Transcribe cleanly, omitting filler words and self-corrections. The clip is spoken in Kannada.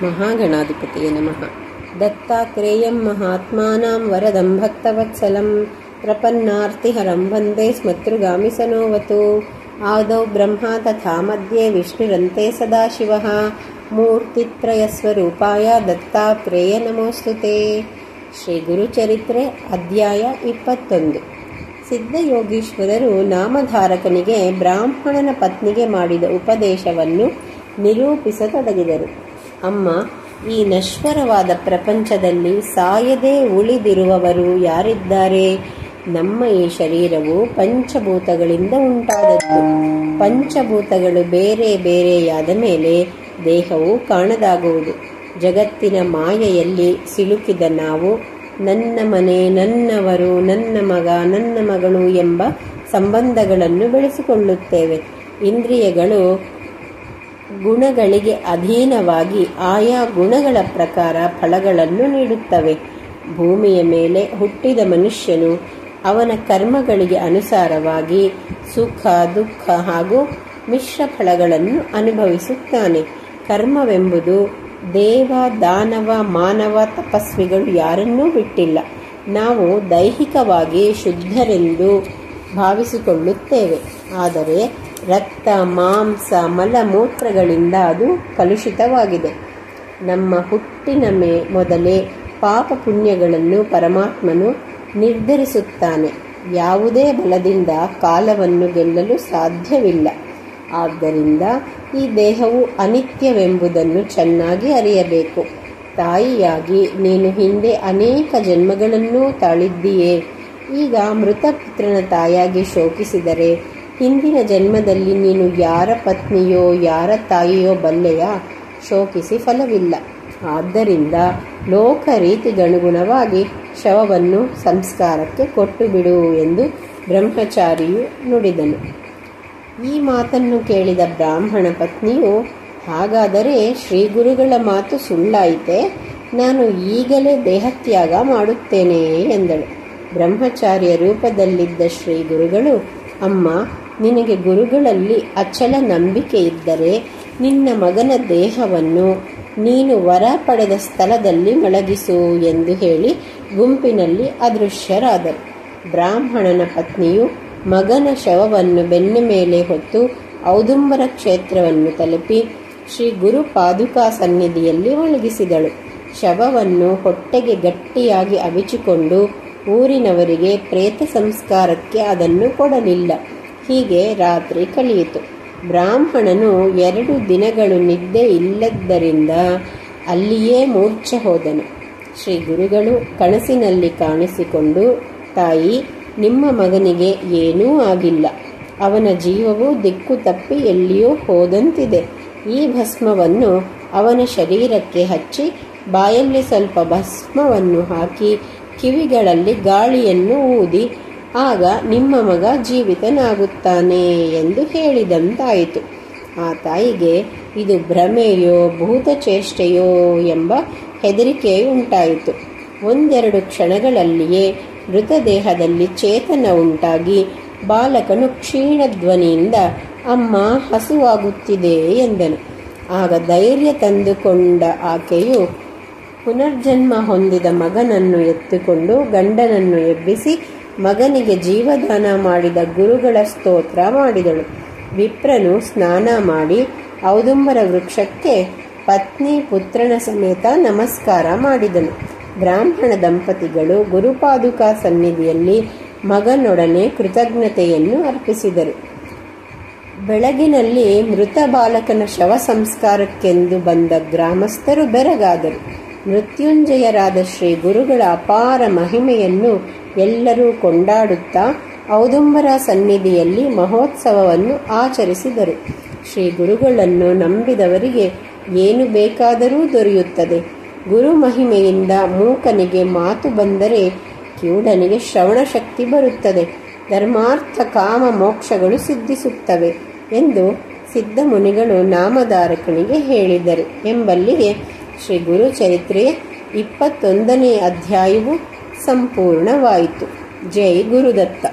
ಮಹಾಗಣಾಧಿಪತಿಯೇ ನಮಃ. ದತ್ತಾತ್ರೇಯಂ ಮಹಾತ್ಮಾನಾಂ ವರದಂ ಭಕ್ತವತ್ಸಲಂ ಪ್ರಪನ್ನಾರ್ತಿಹರಂ ವಂದೇ ಸ್ಮತೃಗಾಮಿ ಸನೋವತು. ಆದೌ ಬ್ರಹ್ಮ ತಥಾ ಮಧ್ಯೆ ವಿಷ್ಣುರಂತೆ ಸದಾಶಿವಃ. ಮೂರ್ತಿತ್ರಯಸ್ವರೂಪಾಯ ದತ್ತಾತ್ರೇಯ ನಮೋಸ್ತುತೆ. ಶ್ರೀ ಗುರುಚರಿತ್ರೆ ಅಧ್ಯಾಯ 21. ಸಿದ್ಧಯೋಗೀಶ್ವರರು ನಾಮಧಾರಕನಿಗೆ ಬ್ರಾಹ್ಮಣನ ಪತ್ನಿಗೆ ಮಾಡಿದ ಉಪದೇಶವನ್ನು ನಿರೂಪಿಸತೊಡಗಿದರು. ಅಮ್ಮ, ಈ ನಶ್ವರವಾದ ಪ್ರಪಂಚದಲ್ಲಿ ಸಾಯದೆ ಉಳಿದಿರುವವರು ಯಾರಿದ್ದಾರೆ? ನಮ್ಮ ಈ ಶರೀರವು ಪಂಚಭೂತಗಳಿಂದ ಉಂಟಾದದ್ದು. ಪಂಚಭೂತಗಳು ಬೇರೆ ಬೇರೆಯಾದ ಮೇಲೆ ದೇಹವು ಕಾಣದಾಗುವುದು. ಜಗತ್ತಿನ ಮಾಯೆಯಲ್ಲಿ ಸಿಲುಕಿದ ನಾವು ನನ್ನ ಮನೆ, ನನ್ನವರು, ನನ್ನ ಮಗ, ನನ್ನ ಮಗಳು ಎಂಬ ಸಂಬಂಧಗಳನ್ನು ಬೆಳೆಸಿಕೊಳ್ಳುತ್ತೇವೆ. ಇಂದ್ರಿಯಗಳು ಗುಣಗಳಿಗೆ ಅಧೀನವಾಗಿ ಆಯಾ ಗುಣಗಳ ಪ್ರಕಾರ ಫಲಗಳನ್ನು ನೀಡುತ್ತವೆ. ಭೂಮಿಯ ಮೇಲೆ ಹುಟ್ಟಿದ ಮನುಷ್ಯನು ಅವನ ಕರ್ಮಗಳಿಗೆ ಅನುಸಾರವಾಗಿ ಸುಖ, ದುಃಖ ಹಾಗೂ ಮಿಶ್ರ ಫಲಗಳನ್ನು ಅನುಭವಿಸುತ್ತಾನೆ. ಕರ್ಮವೆಂಬುದು ದೇವ, ದಾನವ, ಮಾನವ, ತಪಸ್ವಿಗಳು ಯಾರನ್ನೂ ಬಿಟ್ಟಿಲ್ಲ. ನಾವು ದೈಹಿಕವಾಗಿ ಶುದ್ಧರೆಂದು ಭಾವಿಸಿಕೊಳ್ಳುತ್ತೇವೆ. ಆದರೆ ರಕ್ತ, ಮಾಂಸ, ಮಲಮೂತ್ರಗಳಿಂದ ಅದು ಕಲುಷಿತವಾಗಿದೆ. ನಮ್ಮ ಹುಟ್ಟಿನ ಮೊದಲೇ ಪಾಪ ಪುಣ್ಯಗಳನ್ನು ಪರಮಾತ್ಮನು ನಿರ್ಧರಿಸುತ್ತಾನೆ. ಯಾವುದೇ ಬಲದಿಂದ ಕಾಲವನ್ನು ಗೆಲ್ಲಲು ಸಾಧ್ಯವಿಲ್ಲ. ಆದ್ದರಿಂದ ಈ ದೇಹವು ಅನಿತ್ಯವೆಂಬುದನ್ನು ಚೆನ್ನಾಗಿ ಅರಿಯಬೇಕು. ತಾಯಿಯಾಗಿ ನೀನು ಹಿಂದೆ ಅನೇಕ ಜನ್ಮಗಳನ್ನೂ ತಾಳಿದ್ದೀಯೇ. ಈಗ ಮೃತಪುತ್ರನ ತಾಯಿಯಾಗಿ ಶೋಕಿಸಿದರೆ ಹಿಂದಿನ ಜನ್ಮದಲ್ಲಿ ನೀನು ಯಾರ ಪತ್ನಿಯೋ ಯಾರ ತಾಯಿಯೋ ಬಲ್ಲೆಯಾ? ಶೋಕಿಸಿ ಫಲವಿಲ್ಲ. ಆದ್ದರಿಂದ ಲೋಕ ರೀತಿಗನುಗುಣವಾಗಿ ಶವವನ್ನು ಸಂಸ್ಕಾರಕ್ಕೆ ಕೊಟ್ಟು ಬಿಡು ಎಂದು ಬ್ರಹ್ಮಚಾರಿಯು ನುಡಿದನು. ಈ ಮಾತನ್ನು ಕೇಳಿದ ಬ್ರಾಹ್ಮಣ ಪತ್ನಿಯು, ಹಾಗಾದರೆ ಶ್ರೀ ಗುರುಗಳ ಮಾತು ಸುಳ್ಳಾಯಿತೆ? ನಾನು ಈಗಲೇ ದೇಹತ್ಯಾಗ ಮಾಡುತ್ತೇನೆ ಎಂದಳು. ಬ್ರಹ್ಮಚಾರಿಯ ರೂಪದಲ್ಲಿದ್ದ ಶ್ರೀ ಗುರುಗಳು, ಅಮ್ಮ, ನಿನಗೆ ಗುರುಗಳಲ್ಲಿ ಅಚಲ ನಂಬಿಕೆ ಇದ್ದರೆ ನಿನ್ನ ಮಗನ ದೇಹವನ್ನು ನೀನು ವರ ಪಡೆದ ಸ್ಥಳದಲ್ಲಿ ಮಲಗಿಸು ಎಂದು ಹೇಳಿ ಗುಂಪಿನಲ್ಲಿ ಅದೃಶ್ಯರಾದರು. ಬ್ರಾಹ್ಮಣನ ಪತ್ನಿಯು ಮಗನ ಶವವನ್ನು ಬೆನ್ನ ಮೇಲೆ ಹೊತ್ತು ಔದುಂಬರ ಕ್ಷೇತ್ರವನ್ನು ತಲುಪಿ ಶ್ರೀ ಗುರು ಪಾದುಕಾ ಸನ್ನಿಧಿಯಲ್ಲಿ ಮಲಗಿಸಿದಳು. ಶವವನ್ನು ಹೊಟ್ಟೆಗೆ ಗಟ್ಟಿಯಾಗಿ ಅವಿಚಿಕೊಂಡು ಊರಿನವರಿಗೆ ಪ್ರೇತ ಸಂಸ್ಕಾರಕ್ಕೆ ಅದನ್ನು ಕೊಡಲಿಲ್ಲ. ಹೀಗೆ ರಾತ್ರಿ ಕಳೆಯಿತು. ಬ್ರಾಹ್ಮಣನು 2 ದಿನಗಳು ನಿದ್ದೆ ಇಲ್ಲದ್ದರಿಂದ ಅಲ್ಲಿಯೇ ಮೂರ್ಛೆ ಹೋದನು. ಶ್ರೀ ಗುರುಗಳು ಕನಸಿನಲ್ಲಿ ಕಾಣಿಸಿಕೊಂಡು, ತಾಯಿ, ನಿಮ್ಮ ಮಗನಿಗೆ ಏನೂ ಆಗಿಲ್ಲ. ಅವನ ಜೀವವು ದಿಕ್ಕು ತಪ್ಪಿ ಎಲ್ಲಿಯೋ ಹೋದಂತಿದೆ. ಈ ಭಸ್ಮವನ್ನು ಅವನ ಶರೀರಕ್ಕೆ ಹಚ್ಚಿ ಬಾಯಲ್ಲಿ ಸ್ವಲ್ಪ ಭಸ್ಮವನ್ನು ಹಾಕಿ ಕಿವಿಗಳಲ್ಲಿ ಗಾಳಿಯನ್ನು ಊದಿ, ಆಗ ನಿಮ್ಮ ಮಗ ಜೀವಿತನಾಗುತ್ತಾನೆ ಎಂದು ಹೇಳಿದಂತಾಯಿತು. ಆ ತಾಯಿಗೆ ಇದು ಭ್ರಮೆಯೋ ಭೂತಚೇಷ್ಟೆಯೋ ಎಂಬ ಹೆದರಿಕೆಯುಂಟಾಯಿತು. 1-2 ಕ್ಷಣಗಳಲ್ಲಿಯೇ ಮೃತದೇಹದಲ್ಲಿ ಚೇತನ ಉಂಟಾಗಿ ಬಾಲಕನು ಕ್ಷೀಣ ಧ್ವನಿಯಿಂದ, ಅಮ್ಮ, ಹಸುವಾಗುತ್ತಿದೆ ಎಂದನು. ಆಗ ಧೈರ್ಯ ತಂದುಕೊಂಡ ಆಕೆಯು ಪುನರ್ಜನ್ಮ ಹೊಂದಿದ ಮಗನನ್ನು ಎತ್ತಿಕೊಂಡು ಗಂಡನನ್ನು ಎಬ್ಬಿಸಿ ಮಗನಿಗೆ ಜೀವದಾನ ಮಾಡಿದ ಗುರುಗಳ ಸ್ತೋತ್ರ ಮಾಡಿದಳು. ವಿಪ್ರನು ಸ್ನಾನ ಮಾಡಿ ಔದುಂಬರ ವೃಕ್ಷಕ್ಕೆ ಪತ್ನಿ ಪುತ್ರನ ಸಮೇತ ನಮಸ್ಕಾರ ಮಾಡಿದನು. ಬ್ರಾಹ್ಮಣ ದಂಪತಿಗಳು ಗುರುಪಾದುಕಾ ಸನ್ನಿಧಿಯಲ್ಲಿ ಮಗನೊಡನೆ ಕೃತಜ್ಞತೆಯನ್ನು ಅರ್ಪಿಸಿದರು. ಬೆಳಗಿನಲ್ಲಿ ಮೃತ ಬಾಲಕನ ಶವ ಸಂಸ್ಕಾರಕ್ಕೆಂದು ಬಂದ ಗ್ರಾಮಸ್ಥರು ಬೆರಗಾದರು. ಮೃತ್ಯುಂಜಯರಾದ ಶ್ರೀ ಗುರುಗಳ ಅಪಾರ ಮಹಿಮೆಯನ್ನು ಎಲ್ಲರೂ ಕೊಂಡಾಡುತ್ತಾ ಔದುಂಬರ ಸನ್ನಿಧಿಯಲ್ಲಿ ಮಹೋತ್ಸವವನ್ನು ಆಚರಿಸಿದರು. ಶ್ರೀ ಗುರುಗಳನ್ನು ನಂಬಿದವರಿಗೆ ಏನು ಬೇಕಾದರೂ ದೊರೆಯುತ್ತದೆ. ಗುರು ಮಹಿಮೆಯಿಂದ ಮೂಕನಿಗೆ ಮಾತು ಬಂದರೆ ಕಿವುಡನಿಗೆ ಶ್ರವಣ ಶಕ್ತಿ ಬರುತ್ತದೆ. ಧರ್ಮಾರ್ಥ ಕಾಮ ಮೋಕ್ಷಗಳು ಸಿದ್ಧಿಸುತ್ತವೆ ಎಂದು ಸಿದ್ಧ ಮುನಿಗಳು ನಾಮಧಾರಕನಿಗೆ ಹೇಳಿದರು ಎಂಬಲ್ಲಿಗೆ ಶ್ರೀ ಗುರುಚರಿತ್ರೆಯ 21ನೇ ಅಧ್ಯಾಯವು ಸಂಪೂರ್ಣವಾಯಿತು. ಜೈ ಗುರುದತ್ತ.